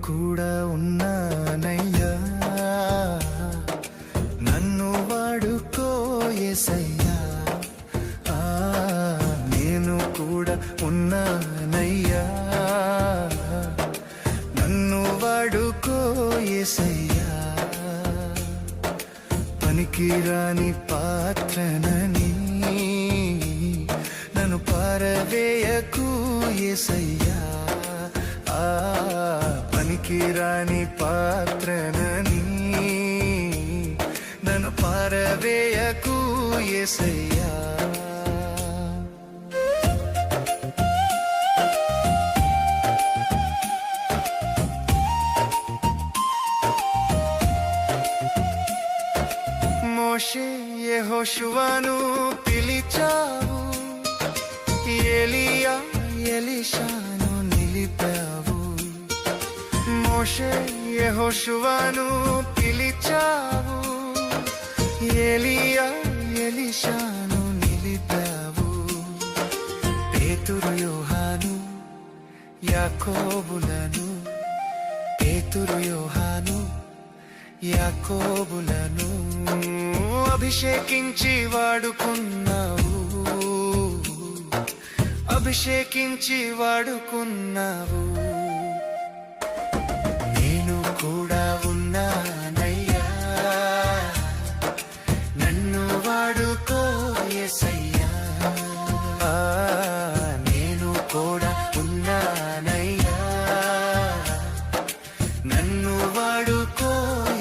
కూడా ఉన్నానయ్యా, నన్ను వాడుకో యేసయ్యా. నేను కూడా ఉన్నానయ్యా, నన్ను వాడుకో యేసయ్యా. పనికిరాని పాత్రనని నన్ను పారవేయకు యేసయ్యా. పనికిరాని పాత్రనని నన్ను పారవేయకు యేసయ్యా. మోషే యెహోషువను పిలిచావు, ఎలీయా ఎలీషాను నిలిపావు. మోషే యెహోషువను పిలిచావు, ఎలీయా ఎలీషాను నిలిపావు. పేతురు యోహాను యాకోబులను, పేతురు యోహాను యాకోబులను అభిషేకించి వాడుకున్నావు, అభిషేకించి వాడుకున్నావు. నేను కూడా ఉన్నానయ్యా, నన్ను వాడుకో యేసయ్యా. నేను కూడా ఉన్నానయ్యా, నన్ను వాడుకో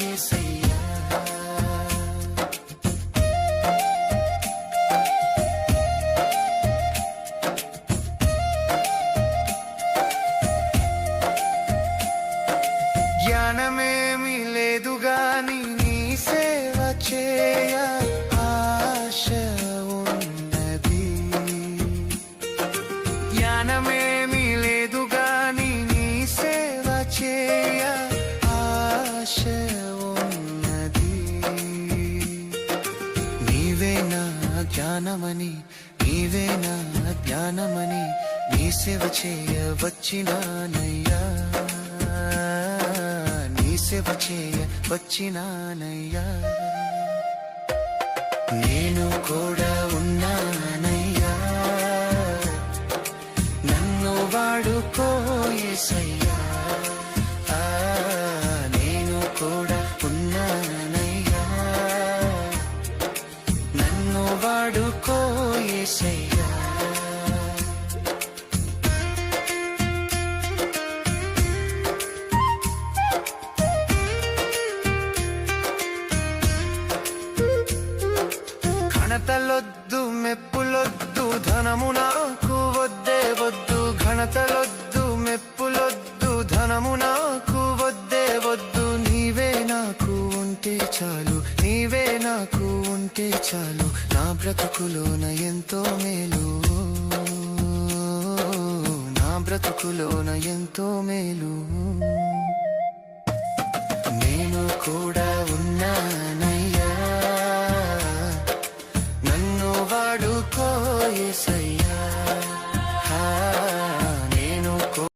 యేసయ్యా. జ్ఞానమేమి లేదు గాని నీ సేవ చేయ ఆశ ఉన్నది. జ్ఞానమేమి లేదు గాని నీ సేవ చేయ ఆశ ఉన్నది. నీవే నా జ్ఞానమని, నీవే నా జ్ఞానమని నీ సేవ చేయ వచ్చినానయ్యా, సేవ చేయ వచ్చినానయ్యా. నేను కూడా ఉన్నానయ్యా, నన్ను వాడుకో యేసయ్యా. నేను కూడా ఉన్నానయ్యా, నన్ను వాడుకో యేసయ్యా. ఘనతలొద్దు మెప్పులొద్దు ధనము నాకు వద్దే వద్దు. ఘనతలొద్దు మెప్పులొద్దు ధనము నాకు వద్దే వద్దు. నీవే నాకు ఉంటే చాలు, నీవే నాకు ఉంటే చాలు. నా బ్రతుకులోన ఎంతో మేలు, నా బ్రతుకులోన ఎంతో మేలు. నేను కూడా